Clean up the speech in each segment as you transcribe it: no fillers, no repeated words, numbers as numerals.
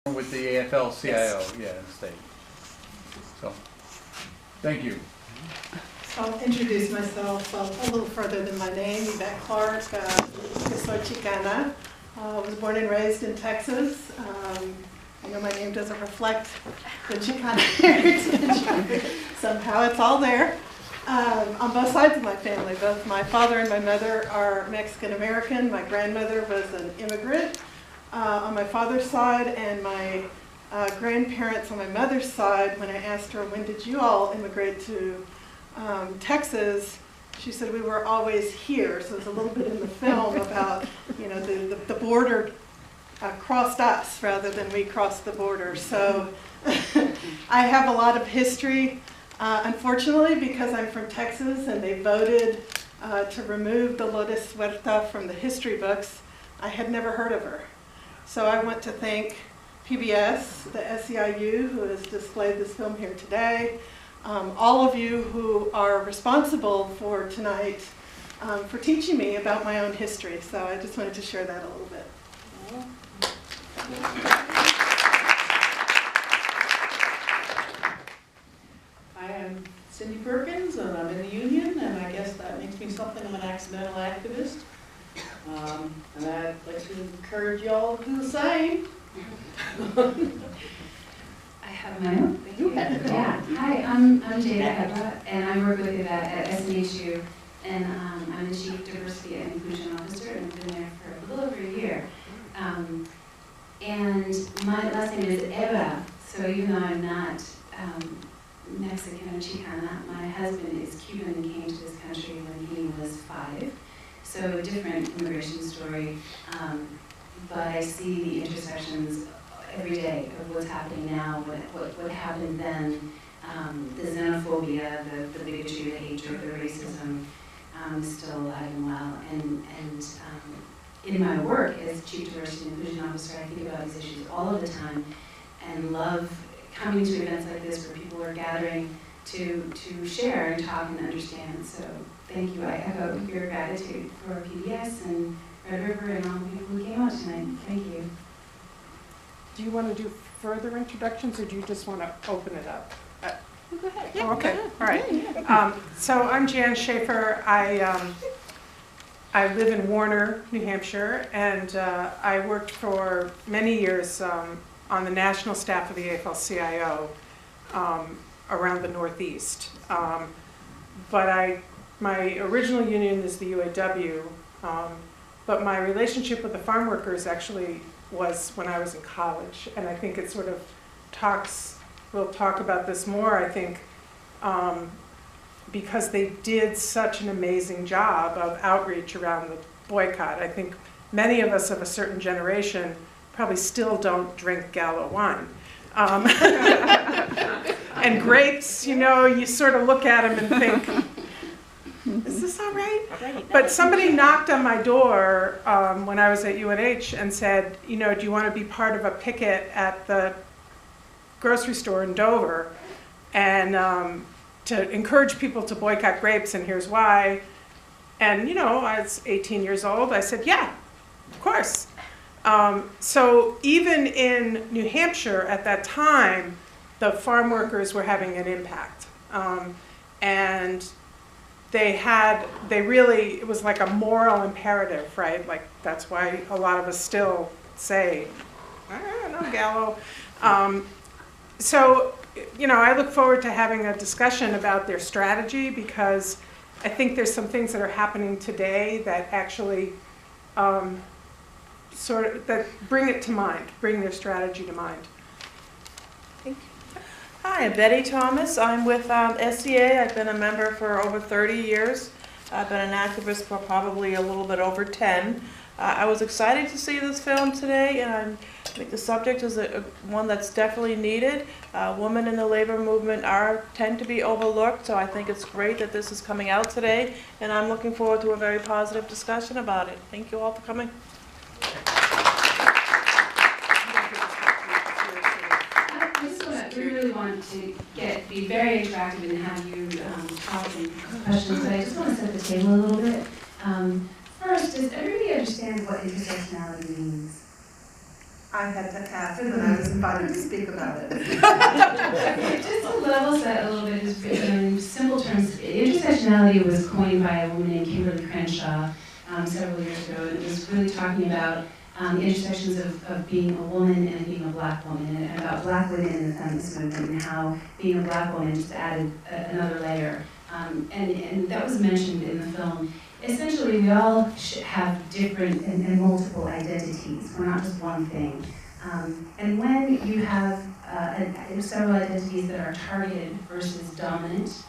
with the AFLCIO, Yes. yeah, state. So, thank you. So I'll introduce myself a little further than my name, Yvette Clark. Soy Chicana. Was born and raised in Texas. I know my name doesn't reflect the Chicana heritage. Somehow it's all there. On both sides of my family, both my father and my mother are Mexican American. My grandmother was an immigrant on my father's side, and my grandparents on my mother's side, when I asked her, when did you all immigrate to Texas, she said we were always here. So it's a little bit in the film about, you know, the border crossed us rather than we crossed the border. So I have a lot of history. Unfortunately, because I'm from Texas and they voted to remove Dolores Huerta from the history books, I had never heard of her. So I want to thank PBS, the SEIU, who has displayed this film here today, all of you who are responsible for tonight for teaching me about my own history. So I just wanted to share that a little bit. I am Cindy Perkins, and I'm in the union, and I guess that makes me something of an accidental activist. And I'd like to encourage you all to do the same. I have my own. Thank you. Yeah. Hi, I'm Jada Hebra, and I work with Yvette at SNHU, and I'm the Chief Diversity and Inclusion Officer, and I've been there for a little over a year. And my last name is Hebra, so even though I'm not Mexican or Chicana, my husband is Cuban and came to this country when he was 5. So a different immigration story, but I see the intersections every day of what's happening now, what happened then, the xenophobia, the bigotry, the hatred, the racism is still alive and well. And in my work as Chief Diversity and Inclusion Officer, I think about these issues all of the time and love coming to events like this where people are gathering to share and talk and understand. So thank you. I echo your gratitude for PBS and Red River and all the people who came out tonight. Thank you. Do you want to do further introductions, or do you just want to open it up? Go ahead. Yeah, okay, all right. So I'm Jan Schaffer. I live in Warner, New Hampshire, and I worked for many years on the national staff of the AFLCIO around the Northeast. But my original union is the UAW, but my relationship with the farm workers actually was when I was in college, and I think it sort of we'll talk about this more, I think, because they did such an amazing job of outreach around the boycott. I think many of us of a certain generation probably still don't drink Gallo wine. And grapes, you know, you sort of look at them and think, is this all right? But somebody knocked on my door when I was at UNH and said, you know, do you want to be part of a picket at the grocery store in Dover and to encourage people to boycott grapes, and here's why. And, you know, I was 18 years old. I said, yeah, of course. So even in New Hampshire at that time, the farm workers were having an impact. And it was like a moral imperative, right? Like, that's why a lot of us still say, no, Gallo. So, you know, I look forward to having a discussion about their strategy, because I think there's some things that are happening today that actually that bring it to mind, bring their strategy to mind. Thank you. Hi, I'm Betty Thomas. I'm with SEA. I've been a member for over 30 years. I've been an activist for probably a little bit over 10. I was excited to see this film today, and I think the subject is one that's definitely needed. Women in the labor movement tend to be overlooked, so I think it's great that this is coming out today, and I'm looking forward to a very positive discussion about it. Thank you all for coming. We really want to be very interactive and have you talk and questions, but I just want to set the table a little bit. First, does everybody understand what intersectionality means? I had to ask when I was invited to speak about it. Just to level set a little bit, just in simple terms, intersectionality was coined by a woman named Kimberly Crenshaw several years ago, and it was really talking about the intersections of being a woman and being a black woman, and about black women in the feminist movement, and how being a black woman just added another layer. And that was mentioned in the film. Essentially, we all have different and multiple identities. We're not just one thing. And when you have several identities that are targeted versus dominant,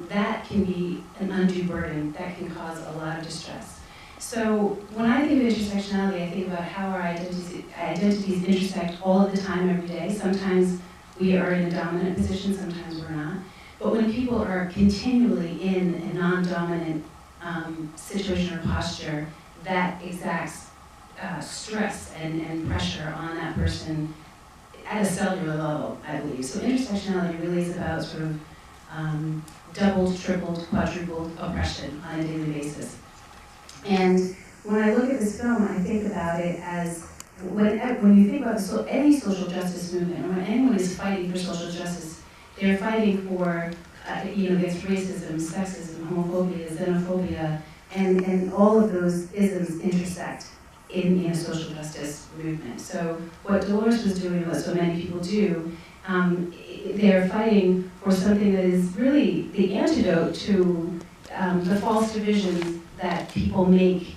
that can be an undue burden. That can cause a lot of distress. So when I think of intersectionality, I think about how our identities intersect all of the time, every day. Sometimes we are in a dominant position, sometimes we're not. But when people are continually in a non-dominant situation or posture, that exacts stress and pressure on that person at a cellular level, I believe. So intersectionality really is about sort of doubled, tripled, quadrupled oppression on a daily basis. And when I look at this film, I think about it as, when you think about any social justice movement, or when anyone is fighting for social justice, they're fighting for, against racism, sexism, homophobia, xenophobia, and all of those isms intersect in a social justice movement. So what Dolores was doing, what so many people do, they're fighting for something that is really the antidote to the false divisions that people make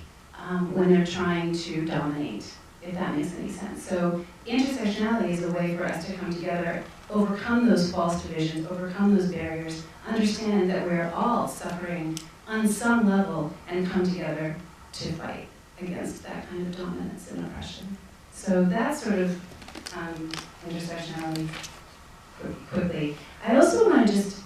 when they're trying to dominate, if that makes any sense. So intersectionality is a way for us to come together, overcome those false divisions, overcome those barriers, understand that we're all suffering on some level, and come together to fight against that kind of dominance and oppression. So that's sort of intersectionality quickly. I also want to just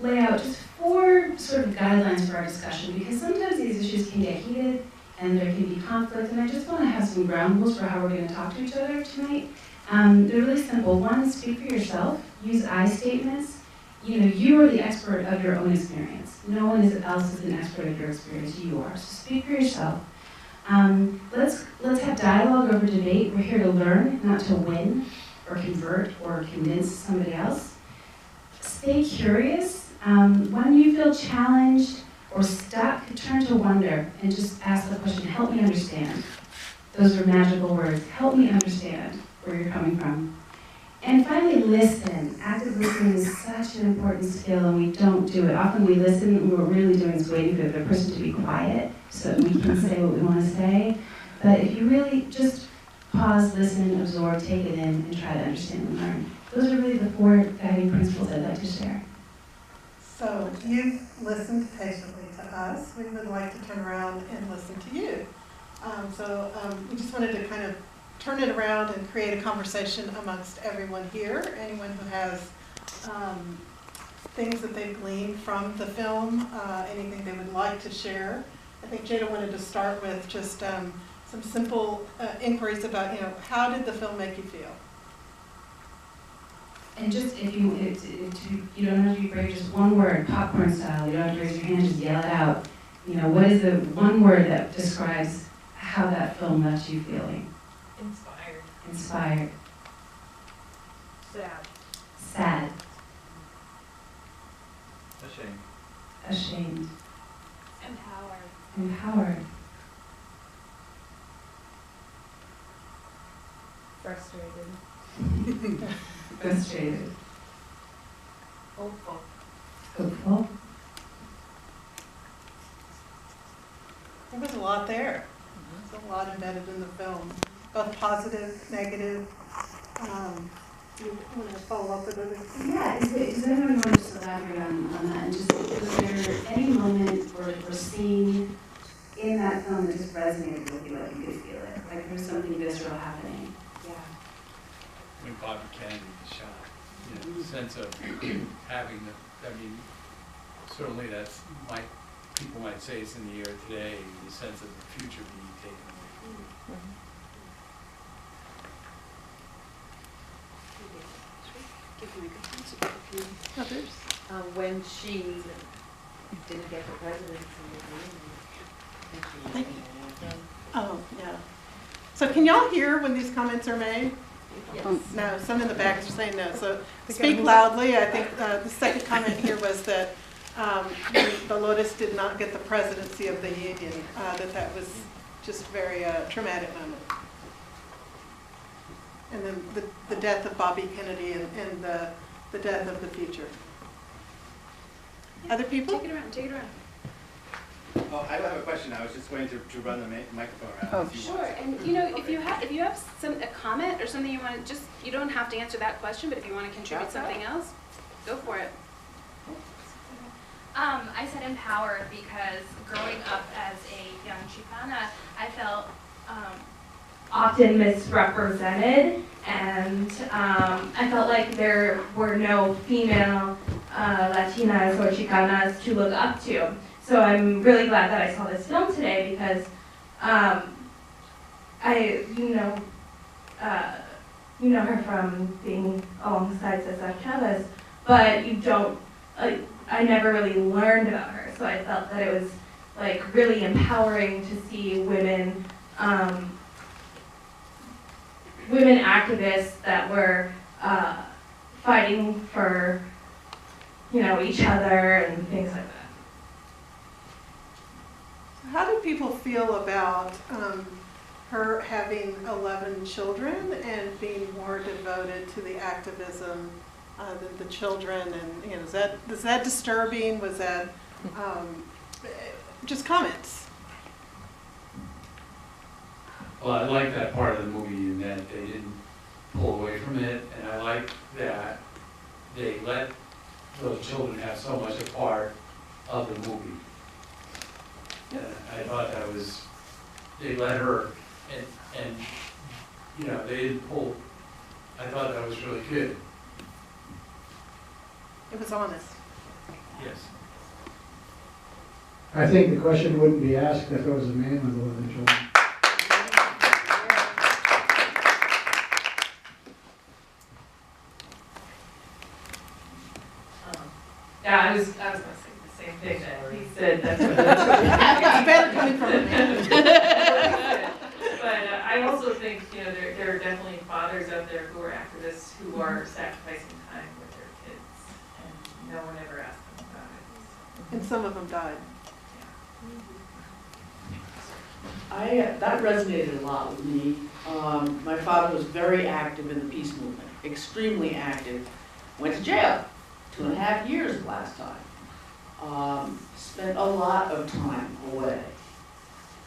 lay out just 4 sort of guidelines for our discussion, because sometimes these issues can get heated and there can be conflict, and I just want to have some ground rules for how we're going to talk to each other tonight. They're really simple. One, speak for yourself. Use I statements. You are the expert of your own experience. No one else is an expert of your experience. You are. So speak for yourself. Let's have dialogue over debate. We're here to learn, not to win or convert or convince somebody else. Stay curious. When you feel challenged or stuck, turn to wonder and just ask the question, help me understand. Those are magical words. Help me understand where you're coming from. And finally, listen. Active listening is such an important skill, and we don't do it. Often we listen, and what we're really doing is waiting for the person to be quiet so that we can say what we want to say. But if you really just pause, listen, absorb, take it in, and try to understand and learn. Those are really the 4 guiding principles I'd like to share. So you've listened patiently to us. We would like to turn around and listen to you. We just wanted to kind of turn it around and create a conversation amongst everyone here. Anyone who has things that they've gleaned from the film, anything they would like to share. I think Jada wanted to start with just some simple inquiries about, how did the film make you feel? And just if you don't have to be brave, just one word, popcorn style. You don't have to raise your hand, just yell it out. What is the one word that describes how that film left you feeling? Inspired. Inspired. Sad. Sad. Ashamed. Ashamed. Empowered. Empowered. Frustrated. Frustrated. Hopeful. Hopeful. There was a lot there. There's a lot embedded in the film, both positive, negative. You want to follow up with other? Yeah, does anyone want to just elaborate on that? And just, was there any moment or scene in that film that just resonated with you, like you could feel it? Like there was something visceral happening? Yeah. When Bobby Kennedy was shot, the sense of having certainly people might say it's in the air today, the sense of the future being taken away from you. Others? When she didn't get the presidency. Oh, yeah. So can y'all hear when these comments are made? Yes. No, some in the back are saying no, so They speak gotta move loudly. I think the second comment here was that Dolores did not get the presidency of the union, that was just very traumatic moment. And then the death of Bobby Kennedy and the death of the future. Other people? Take it around, take it around. Oh, I have a question. I was just going to run the microphone around. Oh, if you Sure, want. and you know, if you have a comment or something you want to you don't have to answer that question, but if you want to contribute something else, go for it. I said empower because growing up as a young Chicana, I felt often misrepresented, and I felt like there were no female Latinas or Chicanas to look up to. So I'm really glad that I saw this film today because you know her from being alongside Cesar Chavez, but you don't. I never really learned about her, so I felt that it was like really empowering to see women, women activists that were fighting for, each other and things like that. How do people feel about her having 11 children and being more devoted to the activism than the children? And is that disturbing? Was that just comments? Well, I like that part of the movie in that they didn't pull away from it, and I like that they let those children have so much a part of the movie. And I thought that was, they let her, and they didn't pull, I thought that was really good. It was honest. Yes. I think the question wouldn't be asked if there was a man with 11 children. Yeah, I was gonna say the same thing that he said, that's what It's better coming from a man. But I also think, there are definitely fathers out there who are activists who are sacrificing time with their kids, and no one ever asked them about it. And some of them died. That resonated a lot with me. My father was very active in the peace movement, extremely active. Went to jail, 2.5 years last time. Spent a lot of time away.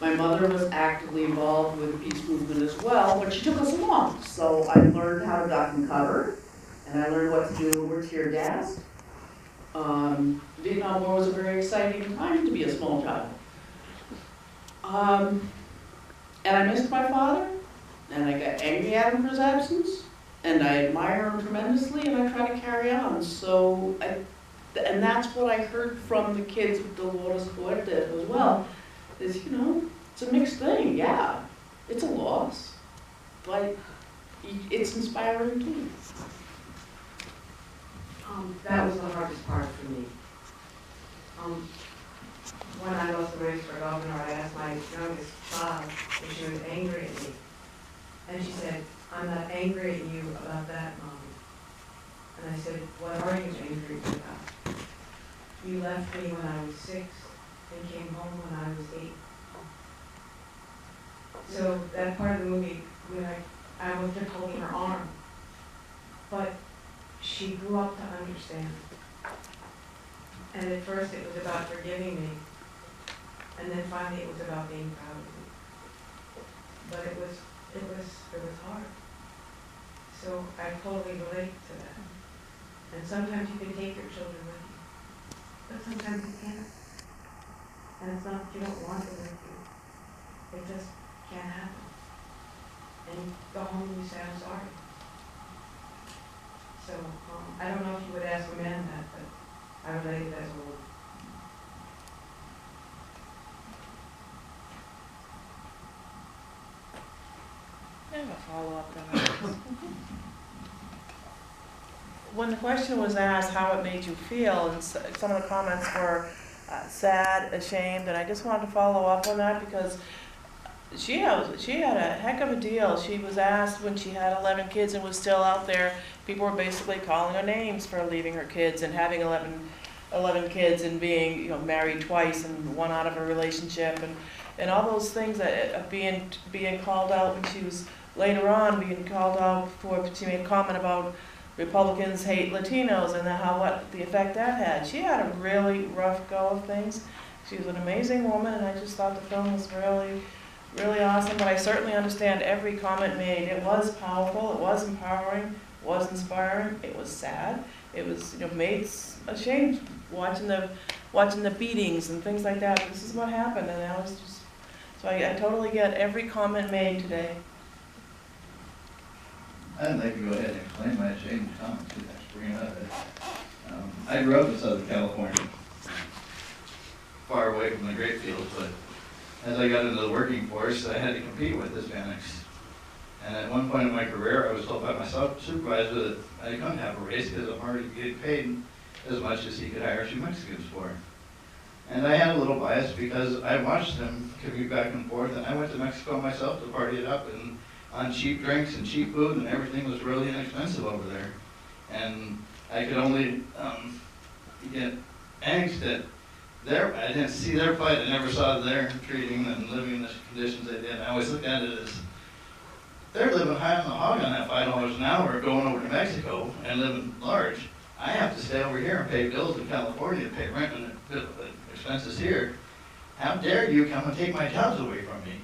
My mother was actively involved with the peace movement as well, but she took us along. So I learned how to duck and cover, and I learned what to do when we're tear gassed. Vietnam War was a very exciting time to be a small child. And I missed my father, and I got angry at him for his absence, and I admire him tremendously, and I try to carry on. So, and that's what I heard from the kids of Dolores as well, is, it's a mixed thing, yeah. It's a loss, but it's inspiring too. That was the hardest part for me. When I lost the race for governor, I asked my youngest child if she was angry at me. And she said, "I'm not angry at you about that, Mommy." And I said, "What are you angry about? You left me when I was 6 and came home when I was 8. So that part of the movie, when I was just holding her arm. But she grew up to understand. And at first it was about forgiving me. And then finally it was about being proud of me. But it was hard. So I totally relate to that. And sometimes you can take your children with you, but sometimes you can't. And it's not that you don't want them with you. It just can't happen. And you go home and you say, "I'm sorry." So I don't know if you would ask a man that, but I related as a woman. I have a follow-up then. When the question was asked how it made you feel, and some of the comments were sad, ashamed, and I just wanted to follow up on that because she had a heck of a deal. She was asked when she had 11 kids and was still out there. People were basically calling her names for leaving her kids and having 11 kids and being, you know, married twice and one out of a relationship and all those things that being called out when she was later on being called out for, she made a comment about Republicans hate Latinos and what the effect that had. She had a really rough go of things. She was an amazing woman, and I just thought the film was really, really awesome. But I certainly understand every comment made. It was powerful, it was empowering, it was inspiring, it was sad. It was, you know, made ashamed watching the beatings and things like that. This is what happened, and I was just, so I totally get every comment made today. I'd like to go ahead and explain my ashamed comments because I bring it up. I grew up in Southern California, far away from the grape fields, but as I got into the working force, I had to compete with Hispanics. And at one point in my career, I was told by my supervisor that I couldn't have a raise because I'm already getting paid as much as he could hire 2 Mexicans for. And I had a little bias because I watched them commute back and forth, and I went to Mexico myself to party it up and on cheap drinks and cheap food, and everything was really inexpensive over there. And I could only get angst at I didn't see their plight, I never saw their treating and living in the conditions they did. I always looked at it as, they're living high on the hog on that $5 an hour going over to Mexico and living large. I have to stay over here and pay bills in California, pay rent and expenses here. How dare you come and take my jobs away from me?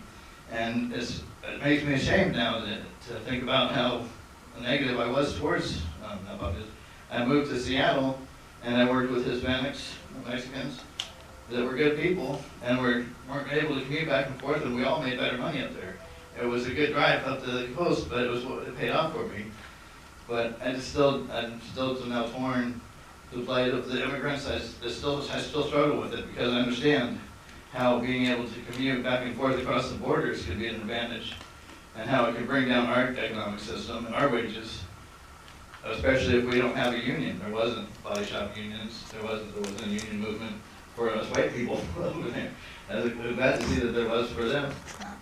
And it makes me ashamed now to think about how negative I was towards about this. I moved to Seattle and I worked with Hispanics, Mexicans, that were good people and weren't able to commute back and forth, and we all made better money up there. It was a good drive up to the coast, but it paid off for me. But I'm still now torn. The plight of the immigrants, I still struggle with it because I understand how being able to commute back and forth across the borders could be an advantage, and how it can bring down our economic system and our wages, especially if we don't have a union. There wasn't body shop unions. There wasn't a union movement for us white people over there. I was glad to see that there was for them.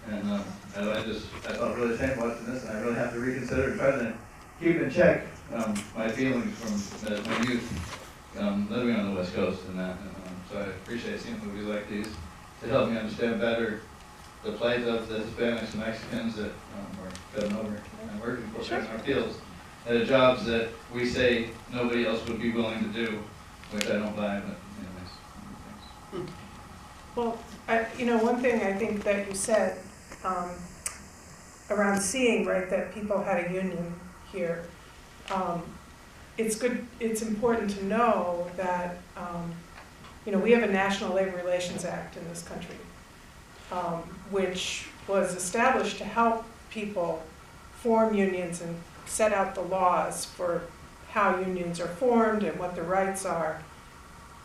And I felt really ashamed watching this, and I really have to reconsider and try to keep in check my feelings from my youth living on the West Coast and that. And, so I appreciate seeing movies like these to help me understand better the plight of the Hispanics and Mexicans that are coming over and working for us in our fields, and the jobs that we say nobody else would be willing to do, which I don't buy, but anyways, thanks. Well, one thing I think that you said around seeing, right, that people had a union here, it's important to know that, we have a National Labor Relations Act in this country, which was established to help people form unions and set out the laws for how unions are formed and what the rights are.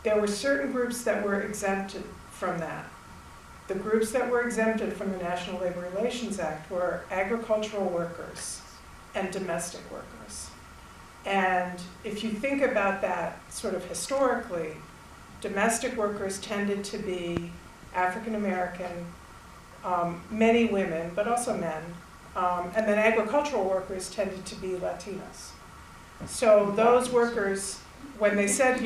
There were certain groups that were exempted from that. The groups that were exempted from the National Labor Relations Act were agricultural workers and domestic workers. And if you think about that sort of historically, domestic workers tended to be African American, many women, but also men, and then agricultural workers tended to be Latinos. So those workers, when they said,